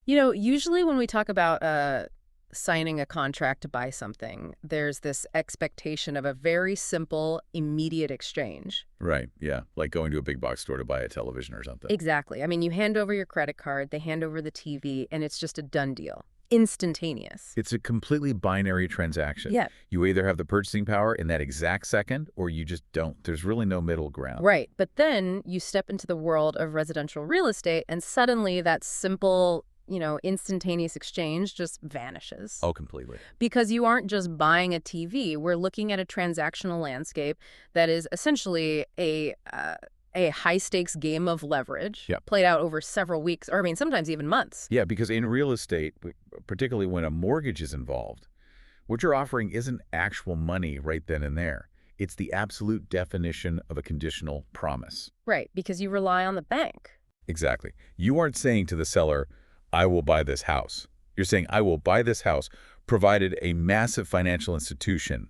Usually when we talk about signing a contract to buy something, there's this expectation of a very simple, immediate exchange. Right, yeah. Like going to a big box store to buy a television or something. Exactly. I mean, you hand over your credit card, they hand over the TV, and it's just a done deal. Instantaneous. It's a completely binary transaction. Yeah. You either have the purchasing power in that exact second or you just don't. There's really no middle ground. Right. But then you step into the world of residential real estate, and suddenly that simple, instantaneous exchange just vanishes. Oh, completely. Because you aren't just buying a TV. We're looking at a transactional landscape that is essentially a high-stakes game of leverage played out over several weeks, or sometimes even months. Yeah, because in real estate, particularly when a mortgage is involved, what you're offering isn't actual money right then and there. It's the absolute definition of a conditional promise. Right, because you rely on the bank. Exactly. You aren't saying to the seller, I will buy this house. You're saying, I will buy this house, provided a massive financial institution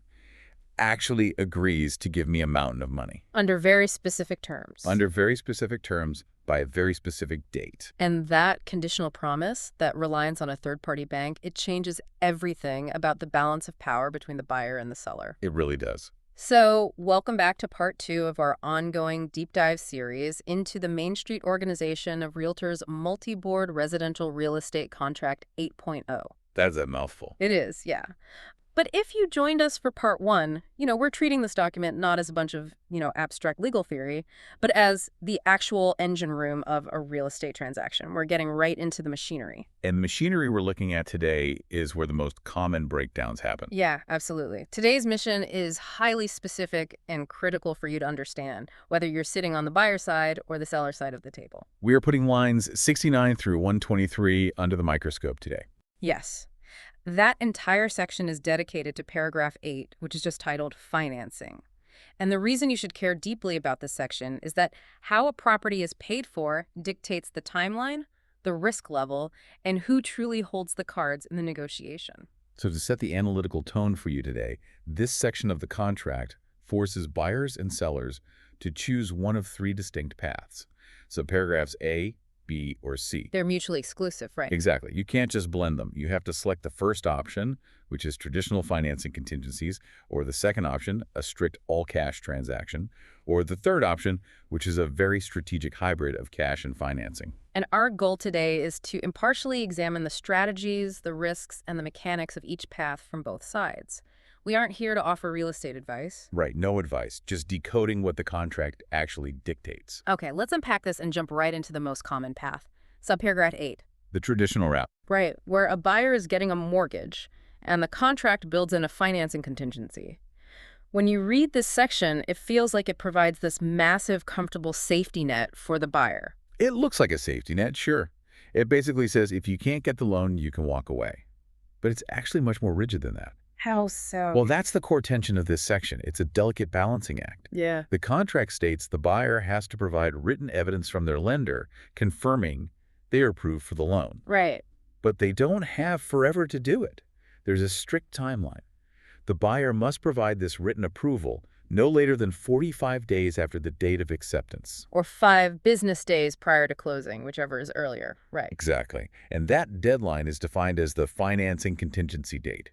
actually agrees to give me a mountain of money. Under very specific terms. Under very specific terms, by a very specific date. And that conditional promise, that reliance on a third-party bank, it changes everything about the balance of power between the buyer and the seller. It really does. So, welcome back to part 2 of our ongoing deep dive series into the Mainstreet Organization of REALTORS Multi-Board Residential Real Estate Contract 8.0. That's a mouthful. It is, yeah. But if you joined us for part 1, we're treating this document not as a bunch of, abstract legal theory, but as the actual engine room of a real estate transaction. We're getting right into the machinery. And the machinery we're looking at today is where the most common breakdowns happen. Yeah, absolutely. Today's mission is highly specific and critical for you to understand, whether you're sitting on the buyer side or the seller side of the table. We are putting lines 69 through 123 under the microscope today. Yes. That entire section is dedicated to paragraph 8, which is just titled Financing. And the reason you should care deeply about this section is that how a property is paid for dictates the timeline, the risk level, and who truly holds the cards in the negotiation. So to set the analytical tone for you today, this section of the contract forces buyers and sellers to choose one of 3 distinct paths. So paragraphs A, B, or C. They're mutually exclusive, right? Exactly. You can't just blend them. You have to select the first option, which is traditional financing contingencies, or the second option, a strict all-cash transaction, or the third option, which is a very strategic hybrid of cash and financing. And our goal today is to impartially examine the strategies, the risks, and the mechanics of each path from both sides. We aren't here to offer real estate advice. Right, no advice, just decoding what the contract actually dictates. Okay, let's unpack this and jump right into the most common path. Subparagraph 8. The traditional route. Right, where a buyer is getting a mortgage, and the contract builds in a financing contingency. When you read this section, it feels like it provides this massive, comfortable safety net for the buyer. It looks like a safety net, sure. It basically says if you can't get the loan, you can walk away. But it's actually much more rigid than that. How so? Well, that's the core tension of this section. It's a delicate balancing act. Yeah. The contract states the buyer has to provide written evidence from their lender confirming they are approved for the loan. Right. But they don't have forever to do it. There's a strict timeline. The buyer must provide this written approval no later than 45 days after the date of acceptance. Or 5 business days prior to closing, whichever is earlier. Right. Exactly. And that deadline is defined as the financing contingency date.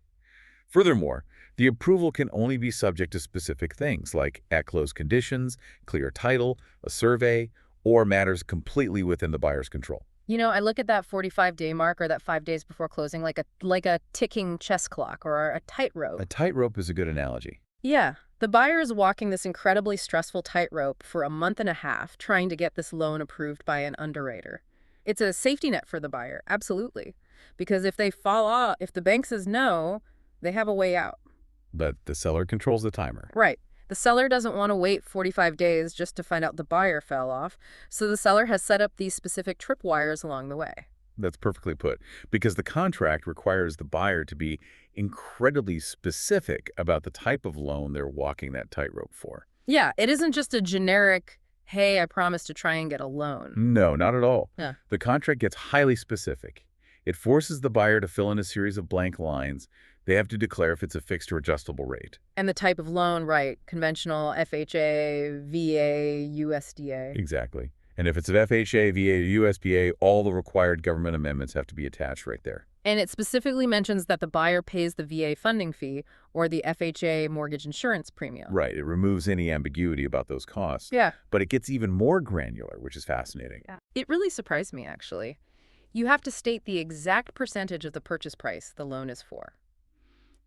Furthermore, the approval can only be subject to specific things like at-close conditions, clear title, a survey, or matters completely within the buyer's control. I look at that 45-day mark or that 5 days before closing like a ticking chess clock or a tightrope. A tightrope is a good analogy. Yeah. The buyer is walking this incredibly stressful tightrope for a month and a half trying to get this loan approved by an underwriter. It's a safety net for the buyer, absolutely. Because if they fall off, if the bank says no, they have a way out. But the seller controls the timer. Right. The seller doesn't want to wait 45 days just to find out the buyer fell off, so the seller has set up these specific tripwires along the way. That's perfectly put, because the contract requires the buyer to be incredibly specific about the type of loan they're walking that tightrope for. Yeah, it isn't just a generic, hey, I promise to try and get a loan. No, not at all. Yeah. The contract gets highly specific. It forces the buyer to fill in a series of blank lines. They have to declare if it's a fixed or adjustable rate. And the type of loan, right? Conventional, FHA, VA, USDA. Exactly. And if it's an FHA, VA, USPA, all the required government amendments have to be attached right there. And it specifically mentions that the buyer pays the VA funding fee or the FHA mortgage insurance premium. Right. It removes any ambiguity about those costs. Yeah. But it gets even more granular, which is fascinating. Yeah. It really surprised me, actually. You have to state the exact percentage of the purchase price the loan is for.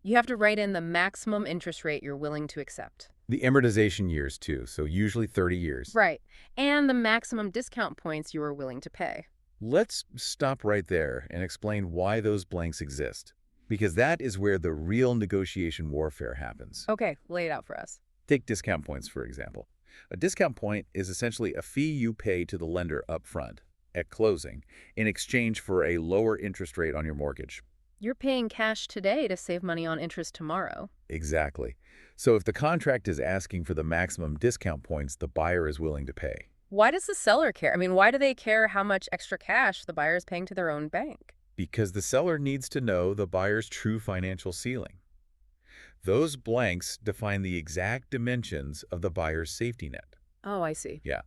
You have to write in the maximum interest rate you're willing to accept. The amortization years, too, so usually 30 years. Right. And the maximum discount points you are willing to pay. Let's stop right there and explain why those blanks exist, because that is where the real negotiation warfare happens. Okay, lay it out for us. Take discount points, for example. A discount point is essentially a fee you pay to the lender up front, at closing, in exchange for a lower interest rate on your mortgage. You're paying cash today to save money on interest tomorrow. Exactly. So if the contract is asking for the maximum discount points the buyer is willing to pay. Why does the seller care? I mean, why do they care how much extra cash the buyer is paying to their own bank? Because the seller needs to know the buyer's true financial ceiling. Those blanks define the exact dimensions of the buyer's safety net. Oh, I see. Yeah.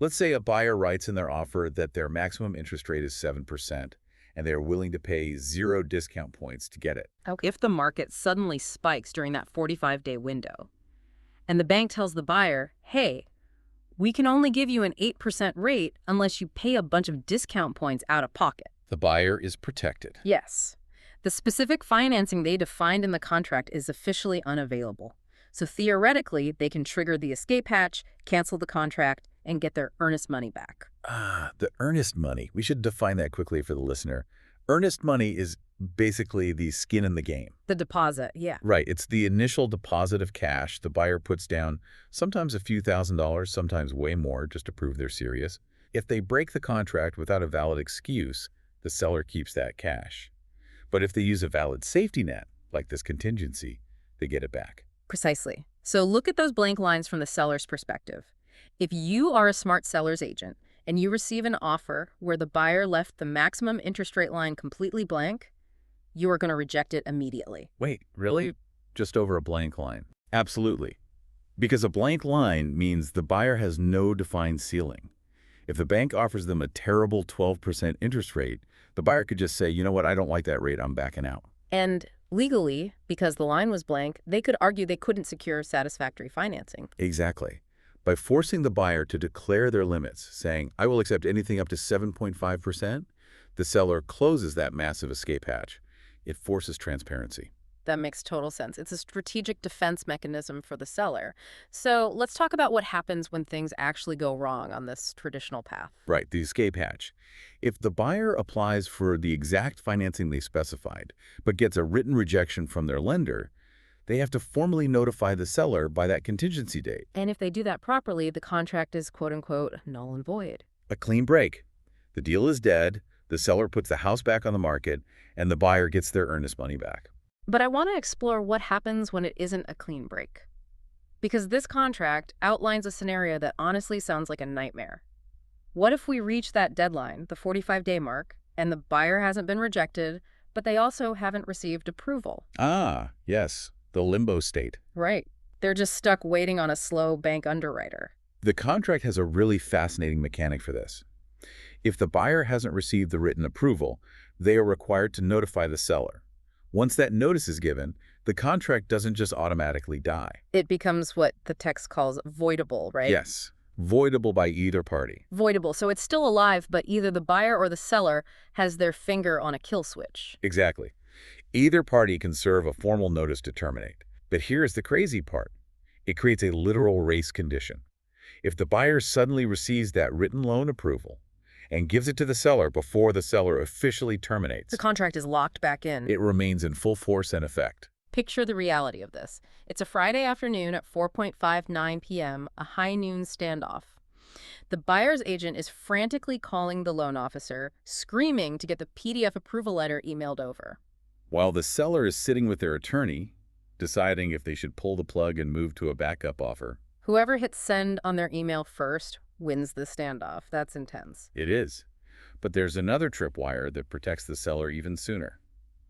Let's say a buyer writes in their offer that their maximum interest rate is 7%, and they're willing to pay 0 discount points to get it. Okay. If the market suddenly spikes during that 45-day window, and the bank tells the buyer, hey, we can only give you an 8% rate unless you pay a bunch of discount points out of pocket. The buyer is protected. Yes. The specific financing they defined in the contract is officially unavailable. So theoretically, they can trigger the escape hatch, cancel the contract, and get their earnest money back. The earnest money. We should define that quickly for the listener. Earnest money is basically the skin in the game. The deposit, yeah. Right. It's the initial deposit of cash the buyer puts down, sometimes a few $1,000s, sometimes way more, just to prove they're serious. If they break the contract without a valid excuse, the seller keeps that cash. But if they use a valid safety net, like this contingency, they get it back. Precisely. So look at those blank lines from the seller's perspective. If you are a smart seller's agent and you receive an offer where the buyer left the maximum interest rate line completely blank, you are going to reject it immediately. Wait, really? Just over a blank line? Absolutely. Because a blank line means the buyer has no defined ceiling. If the bank offers them a terrible 12% interest rate, the buyer could just say, you know what, I don't like that rate, I'm backing out. And legally, because the line was blank, they could argue they couldn't secure satisfactory financing. Exactly. By forcing the buyer to declare their limits, saying, I will accept anything up to 7.5%, the seller closes that massive escape hatch. It forces transparency. That makes total sense. It's a strategic defense mechanism for the seller. So let's talk about what happens when things actually go wrong on this traditional path. Right, the escape hatch. If the buyer applies for the exact financing they specified, but gets a written rejection from their lender, they have to formally notify the seller by that contingency date. And if they do that properly, the contract is quote-unquote null and void. A clean break. The deal is dead, the seller puts the house back on the market, and the buyer gets their earnest money back. But I want to explore what happens when it isn't a clean break. Because this contract outlines a scenario that honestly sounds like a nightmare. What if we reach that deadline, the 45-day mark, and the buyer hasn't been rejected, but they also haven't received approval? Ah, yes, the limbo state. Right. They're just stuck waiting on a slow bank underwriter. The contract has a really fascinating mechanic for this. If the buyer hasn't received the written approval, they are required to notify the seller. Once that notice is given, the contract doesn't just automatically die. It becomes what the text calls voidable, right? Yes, voidable by either party. Voidable. So it's still alive, but either the buyer or the seller has their finger on a kill switch. Exactly. Either party can serve a formal notice to terminate. But here's the crazy part. It creates a literal race condition. If the buyer suddenly receives that written loan approval and gives it to the seller before the seller officially terminates, The contract is locked back in. it remains in full force and effect. Picture the reality of this. It's a Friday afternoon at 4:59 p.m., a high noon standoff. The buyer's agent is frantically calling the loan officer, screaming to get the PDF approval letter emailed over. While the seller is sitting with their attorney, deciding if they should pull the plug and move to a backup offer. Whoever hits send on their email first wins the standoff. That's intense. It is. But there's another tripwire that protects the seller even sooner.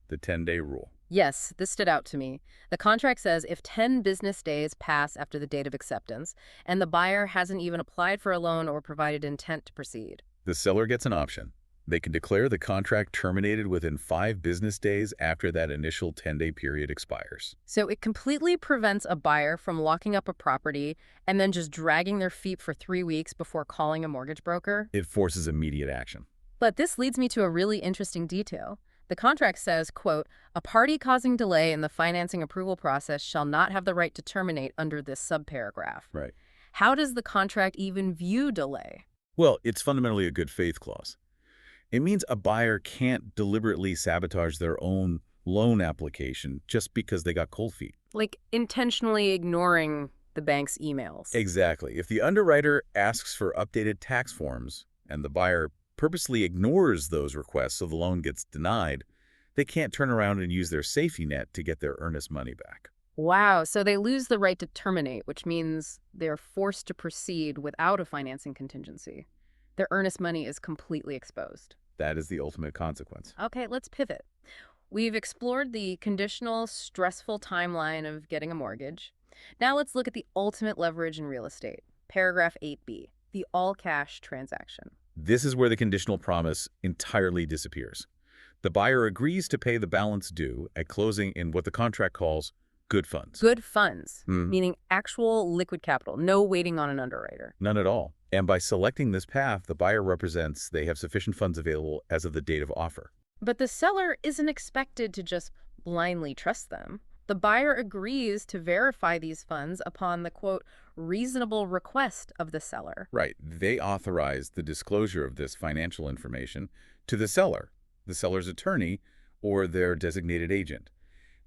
The 10-day rule. Yes, this stood out to me. The contract says if 10 business days pass after the date of acceptance, and the buyer hasn't even applied for a loan or provided intent to proceed. The seller gets an option. They can declare the contract terminated within 5 business days after that initial 10-day period expires. So it completely prevents a buyer from locking up a property and then just dragging their feet for 3 weeks before calling a mortgage broker. It forces immediate action. But this leads me to a really interesting detail. The contract says, quote, "A party causing delay in the financing approval process shall not have the right to terminate under this subparagraph." Right. How does the contract even view delay? Well, it's fundamentally a good faith clause. It means a buyer can't deliberately sabotage their own loan application just because they got cold feet. Like intentionally ignoring the bank's emails. Exactly. If the underwriter asks for updated tax forms and the buyer purposely ignores those requests so the loan gets denied, they can't turn around and use their safety net to get their earnest money back. Wow, so they lose the right to terminate, which means they're forced to proceed without a financing contingency. Their earnest money is completely exposed. That is the ultimate consequence. Okay, let's pivot. We've explored the conditional, stressful timeline of getting a mortgage. Now let's look at the ultimate leverage in real estate. Paragraph 8B, the all-cash transaction. This is where the conditional promise entirely disappears. The buyer agrees to pay the balance due at closing in what the contract calls good funds. Good funds, Hmm. meaning actual liquid capital, no waiting on an underwriter. None at all. And by selecting this path, the buyer represents they have sufficient funds available as of the date of offer. But the seller isn't expected to just blindly trust them. The buyer agrees to verify these funds upon the, quote, reasonable request of the seller. Right. They authorize the disclosure of this financial information to the seller, the seller's attorney, or their designated agent.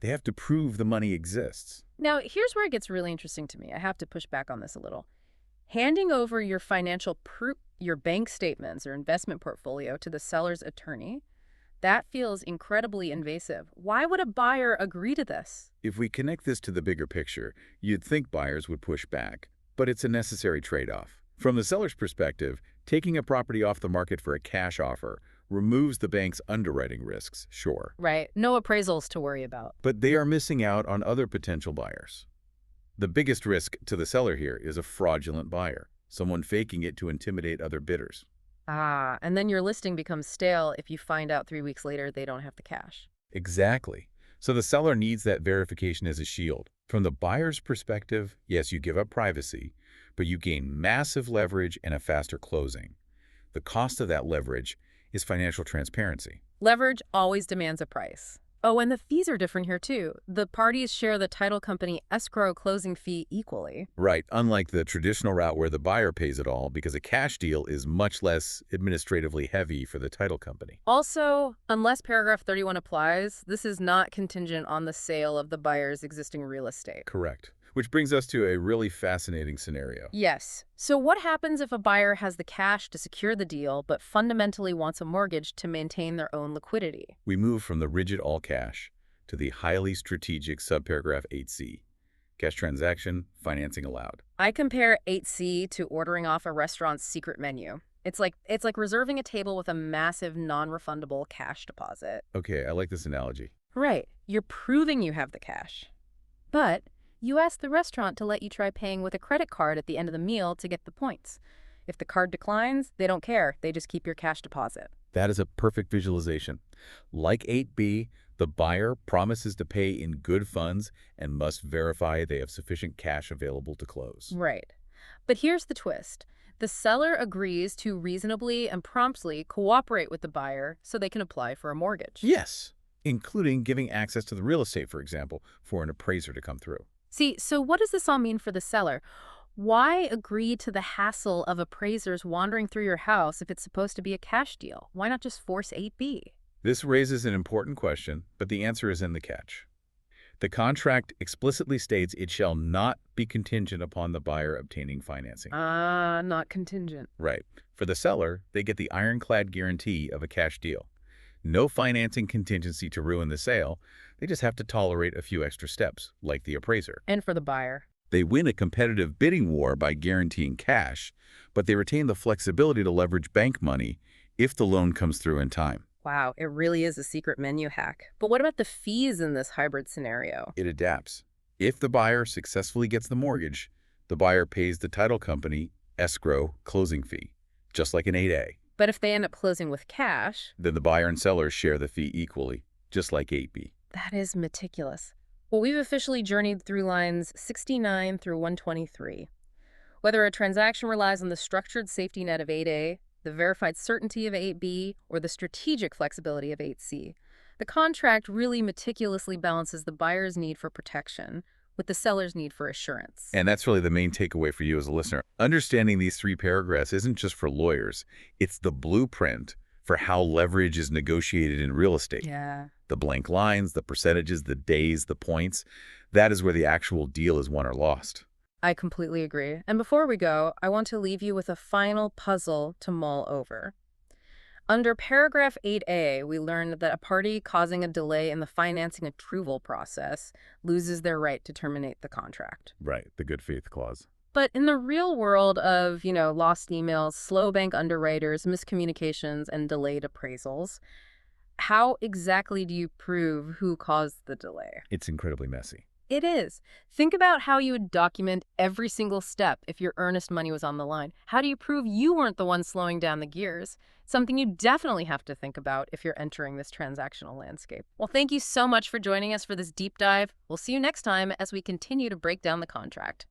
They have to prove the money exists. Now, here's where it gets really interesting to me. I have to push back on this a little. Handing over your financial proof, your bank statements or investment portfolio to the seller's attorney, that feels incredibly invasive. Why would a buyer agree to this? If we connect this to the bigger picture, you'd think buyers would push back, but it's a necessary trade-off. From the seller's perspective, taking a property off the market for a cash offer removes the bank's underwriting risks, sure. Right. No appraisals to worry about. But they are missing out on other potential buyers. The biggest risk to the seller here is a fraudulent buyer, someone faking it to intimidate other bidders. Ah, and then your listing becomes stale if you find out 3 weeks later they don't have the cash. Exactly. So the seller needs that verification as a shield. From the buyer's perspective, yes, you give up privacy, but you gain massive leverage and a faster closing. The cost of that leverage is financial transparency. Leverage always demands a price. Oh, and the fees are different here too. The parties share the title company escrow closing fee equally. Right, unlike the traditional route where the buyer pays it all, because a cash deal is much less administratively heavy for the title company. Also, unless paragraph 31 applies, this is not contingent on the sale of the buyer's existing real estate. Correct. Which brings us to a really fascinating scenario. Yes. So what happens if a buyer has the cash to secure the deal, but fundamentally wants a mortgage to maintain their own liquidity? We move from the rigid all cash to the highly strategic subparagraph 8C. Cash transaction, financing allowed. I compare 8C to ordering off a restaurant's secret menu. It's like reserving a table with a massive non-refundable cash deposit. Okay, I like this analogy. Right. You're proving you have the cash. But you ask the restaurant to let you try paying with a credit card at the end of the meal to get the points. If the card declines, they don't care. They just keep your cash deposit. That is a perfect visualization. Like 8B, the buyer promises to pay in good funds and must verify they have sufficient cash available to close. Right. But here's the twist. The seller agrees to reasonably and promptly cooperate with the buyer so they can apply for a mortgage. Yes, including giving access to the real estate, for example, for an appraiser to come through. See, so what does this all mean for the seller? Why agree to the hassle of appraisers wandering through your house if it's supposed to be a cash deal? Why not just force 8B? This raises an important question, but the answer is in the catch. The contract explicitly states it shall not be contingent upon the buyer obtaining financing. Not contingent. Right. For the seller, they get the ironclad guarantee of a cash deal. No financing contingency to ruin the sale. They just have to tolerate a few extra steps, like the appraiser. And for the buyer. They win a competitive bidding war by guaranteeing cash, but they retain the flexibility to leverage bank money if the loan comes through in time. Wow, it really is a secret menu hack. But what about the fees in this hybrid scenario? It adapts. If the buyer successfully gets the mortgage, the buyer pays the title company escrow closing fee, just like an 8A. But if they end up closing with cash, Then the buyer and seller share the fee equally, just like 8B. that is meticulous. Well, we've officially journeyed through lines 69 through 123. Whether a transaction relies on the structured safety net of 8A, the verified certainty of 8B, or the strategic flexibility of 8C, the contract really meticulously balances the buyer's need for protection with the seller's need for assurance. And that's really the main takeaway for you as a listener. Understanding these three paragraphs isn't just for lawyers. It's the blueprint for how leverage is negotiated in real estate. Yeah. The blank lines, the percentages, the days, the points. That is where the actual deal is won or lost. I completely agree. And before we go, I want to leave you with a final puzzle to mull over. Under paragraph 8A, we learned that a party causing a delay in the financing approval process loses their right to terminate the contract. Right, the good faith clause. But in the real world of, lost emails, slow bank underwriters, miscommunications, and delayed appraisals, how exactly do you prove who caused the delay? It's incredibly messy. It is. Think about how you would document every single step if your earnest money was on the line. How do you prove you weren't the one slowing down the gears? Something you definitely have to think about if you're entering this transactional landscape. Well, thank you so much for joining us for this deep dive. We'll see you next time as we continue to break down the contract.